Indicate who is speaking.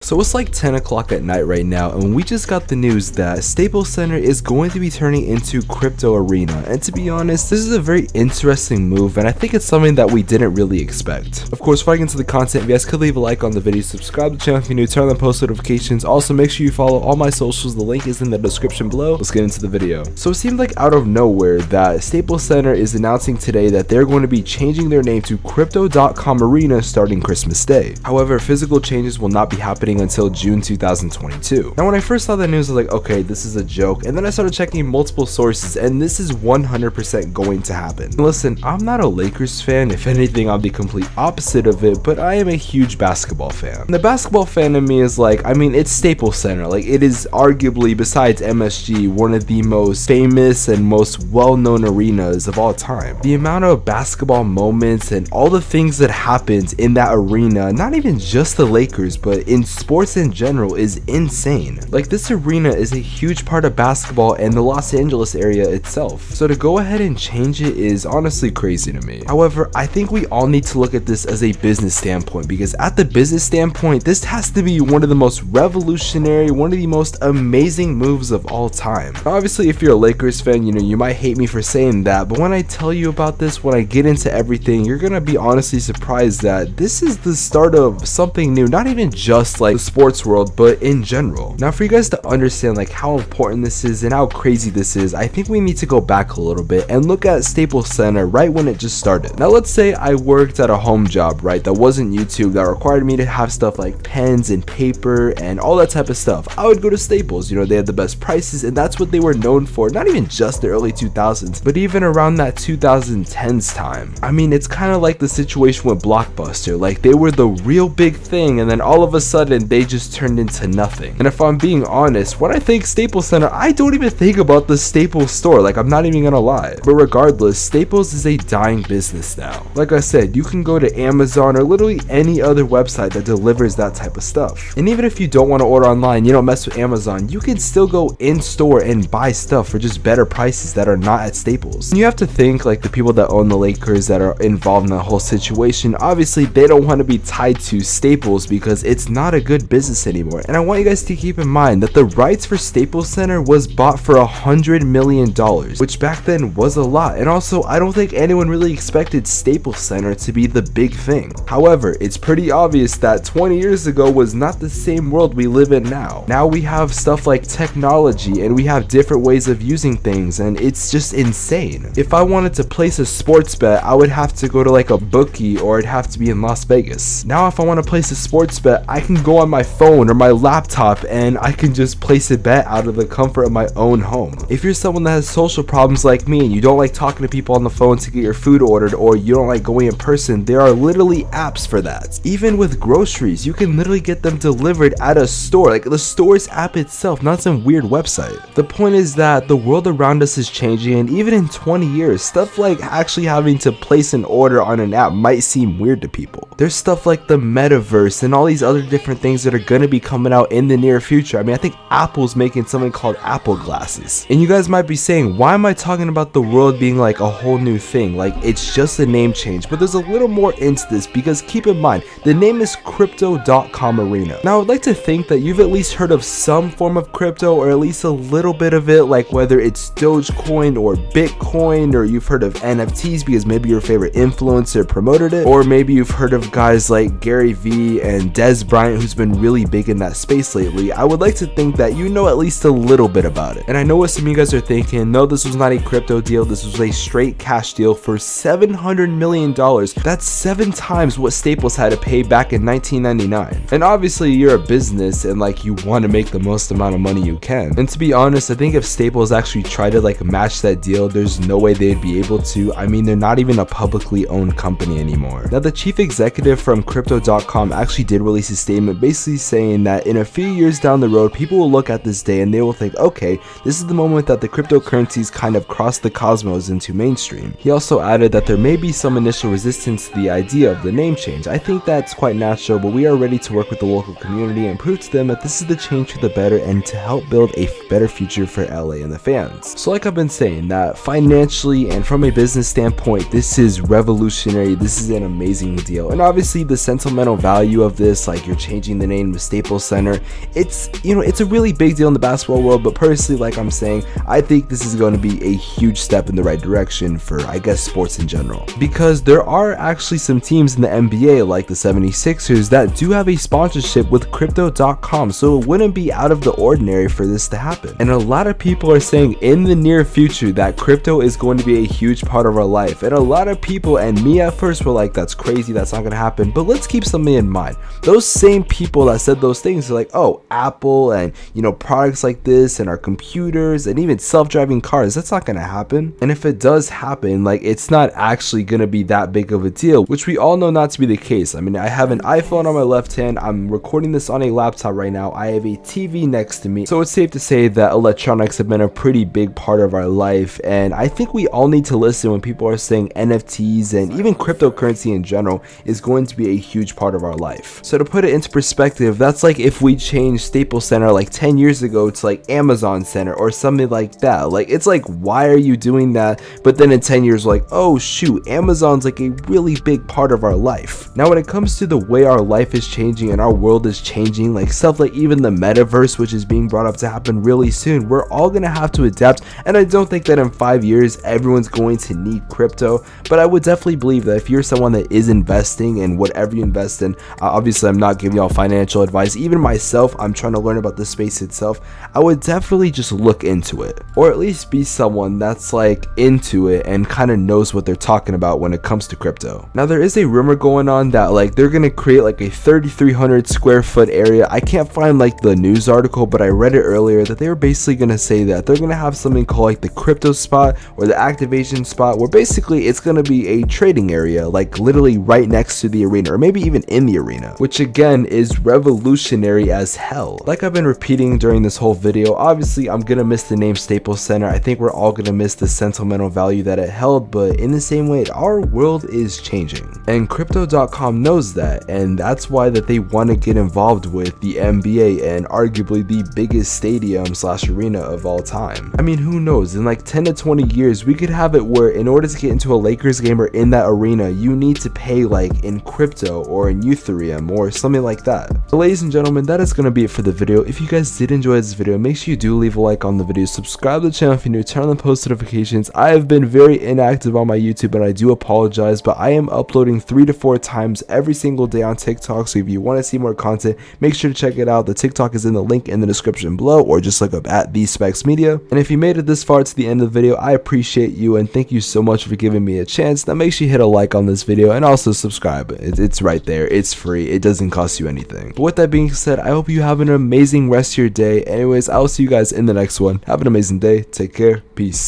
Speaker 1: So it's like 10 o'clock at night right now, and we just got the news that Staples Center is going to be turning into Crypto Arena. And to be honest, this is a very interesting move, and I think it's something that we didn't really expect. Of course, before I get into the content, if you guys could leave a like on the video, subscribe to the channel if you're new, turn on post notifications. Also, make sure you follow all my socials. The link is in the description below. Let's get into the video. So it seemed like out of nowhere that Staples Center is announcing today that they're going to be changing their name to Crypto.com Arena starting Christmas Day. However, physical changes will not be happening until June 2022. Now, when I first saw the news, I was like, okay, this is a joke. And then I started checking multiple sources, and this is 100% going to happen. Listen, I'm not a Lakers fan. If anything, I'm the complete opposite of it, but I am a huge basketball fan. And the basketball fan in me is like, I mean, it's Staples Center. Like, it is arguably, besides MSG, one of the most famous and most well-known arenas of all time. The amount of basketball moments and all the things that happens in that arena, not even just the Lakers, but in sports in general, is insane. Like, this arena is a huge part of basketball and the Los Angeles area itself. So to go ahead and change it is honestly crazy to me. However, I think we all need to look at this as a business standpoint, because at the business standpoint, this has to be one of the most revolutionary, one of the most amazing moves of all time. Now, obviously, if you're a Lakers fan, you know, you might hate me for saying that, but when I tell you about this, when I get into everything, you're gonna be honestly surprised that this is the start of something new, not even just like the sports world, but in general. Now, for you guys to understand like how important this is and how crazy this is, I think we need to go back a little bit and look at Staples Center right when it just started. Now, let's say I worked at a home job, right, that wasn't YouTube, that required me to have stuff like pens and paper and all that type of stuff. I would go to Staples. You know, they had the best prices, and that's what they were known for, not even just the early 2000s, but even around that 2010s time. I mean, it's kind of like the situation with Blockbuster. Like, they were the real big thing, and then all of a sudden they just turned into nothing. And if I'm being honest, when I think Staples Center, I don't even think about the Staples store. Like, I'm not even gonna lie. But regardless, Staples is a dying business now. Like I said, you can go to Amazon or literally any other website that delivers that type of stuff. And even if you don't want to order online, you don't mess with Amazon, you can still go in store and buy stuff for just better prices that are not at Staples. And you have to think like the people that own the Lakers that are involved in the whole situation, obviously they don't want to be tied to Staples because it's not a good business anymore. And I want you guys to keep in mind that the rights for Staples Center was bought for $100 million, which back then was a lot. And also, I don't think anyone really expected Staples Center to be the big thing. However, it's pretty obvious that 20 years ago was not the same world we live in now. Now we have stuff like technology, and we have different ways of using things, and it's just insane. If I wanted to place a sports bet, I would have to go to like a bookie, or it'd have to be in Las Vegas. Now if I want to place a sports bet, I can go on my phone or my laptop and I can just place a bet out of the comfort of my own home. If you're someone that has social problems like me and you don't like talking to people on the phone to get your food ordered, or you don't like going in person, there are literally apps for that. Even with groceries, you can literally get them delivered at a store, like the store's app itself, not some weird website. The point is that the world around us is changing, and even in 20 years, stuff like actually having to place an order on an app might seem weird to people. There's stuff like the metaverse and all these other different things that are going to be coming out in the near future. I mean, I think Apple's making something called Apple Glasses. And you guys might be saying, why am I talking about the world being like a whole new thing? Like, it's just a name change, but there's a little more into this, because keep in mind, the name is Crypto.com Arena. Now, I would like to think that you've at least heard of some form of crypto, or at least a little bit of it, like whether it's Dogecoin or Bitcoin, or you've heard of NFTs because maybe your favorite influencer promoted it, or maybe you've heard of guys like Gary Vee and Des Bryant, who's been really big in that space lately. I would like to think that you know at least a little bit about it. And I know what some of you guys are thinking, no, this was not a crypto deal, this was a straight cash deal for $700 million. That's 7 times what Staples had to pay back in 1999. And obviously you're a business and like you want to make the most amount of money you can. And to be honest, I think if Staples actually tried to like match that deal, there's no way they'd be able to. I mean, they're not even a publicly owned company anymore. Now, the chief executive from Crypto.com actually did release a statement basically saying that in a few years down the road, people will look at this day and they will think, okay, this is the moment that the cryptocurrencies kind of crossed the cosmos into mainstream. He also added that there may be some initial resistance to the idea of the name change. I think that's quite natural, but we are ready to work with the local community and prove to them that this is the change for the better and to help build a better future for LA and the fans. So like I've been saying, that financially and from a business standpoint, this is revolutionary. This is an amazing deal. And obviously the sentimental value of this, like you're changing changing the name to Staples Center. It's, you know, it's a really big deal in the basketball world, but personally, like I'm saying, I think this is going to be a huge step in the right direction for, I guess, sports in general. Because there are actually some teams in the NBA, like the 76ers, that do have a sponsorship with Crypto.com, so it wouldn't be out of the ordinary for this to happen. And a lot of people are saying in the near future that crypto is going to be a huge part of our life. And a lot of people, and me at first, were like, that's crazy, that's not going to happen. But let's keep something in mind. Those same people that said those things are like, oh, Apple and, you know, products like this and our computers and even self-driving cars, that's not going to happen. And if it does happen, like, it's not actually going to be that big of a deal, which we all know not to be the case. I mean, I have an iPhone on my left hand. I'm recording this on a laptop right now. I have a TV next to me. So it's safe to say that electronics have been a pretty big part of our life. And I think we all need to listen when people are saying NFTs and even cryptocurrency in general is going to be a huge part of our life. So to put it into perspective, that's like if we changed Staples Center like 10 years ago to like Amazon Center or something like that. Like, it's like, why are you doing that? But then in 10 years, like, oh shoot, Amazon's like a really big part of our life. Now, when it comes to the way our life is changing and our world is changing, like stuff like even the metaverse, which is being brought up to happen really soon, we're all gonna have to adapt. And I don't think that in 5 years everyone's going to need crypto, but I would definitely believe that if you're someone that is investing in whatever you invest in, obviously I'm not giving y'all financial advice, even myself, I'm trying to learn about the space itself, I would definitely just look into it, or at least be someone that's like into it and kind of knows what they're talking about when it comes to crypto. Now, there is a rumor going on that like they're gonna create like a 3,300 square foot area. I can't find like the news article, but I read it earlier that they were basically gonna say that they're gonna have something called like the crypto spot or the activation spot, where basically it's gonna be a trading area, like literally right next to the arena, or maybe even in the arena, which again is revolutionary as hell. Like I've been repeating during this whole video, obviously I'm gonna miss the name Staples Center. I think we're all gonna miss the sentimental value that it held, but in the same way, our world is changing, and Crypto.com knows that, and that's why that they want to get involved with the NBA and arguably the biggest stadium slash arena of all time. I mean, who knows, in like 10 to 20 years we could have it where in order to get into a Lakers game or in that arena, you need to pay like in crypto or in Ethereum or something like that. So ladies and gentlemen, that is going to be it for the video. If you guys did enjoy this video, make sure you do leave a like on the video, subscribe to the channel if you're new, turn on the post notifications. I have been very inactive on my YouTube and I do apologize, but I am uploading 3 to 4 times every single day on TikTok, so if you want to see more content, make sure to check it out. The TikTok is in the link in the description below, or just look up at Spex Media. And if you made it this far to the end of the video, I appreciate you and thank you so much for giving me a chance. Now make sure you hit a like on this video and also subscribe. It's right there, it's free, it doesn't cost you anything. But with that being said, I hope you have an amazing rest of your day. Anyways, I'll see you guys in the next one. Have an amazing day, take care, peace.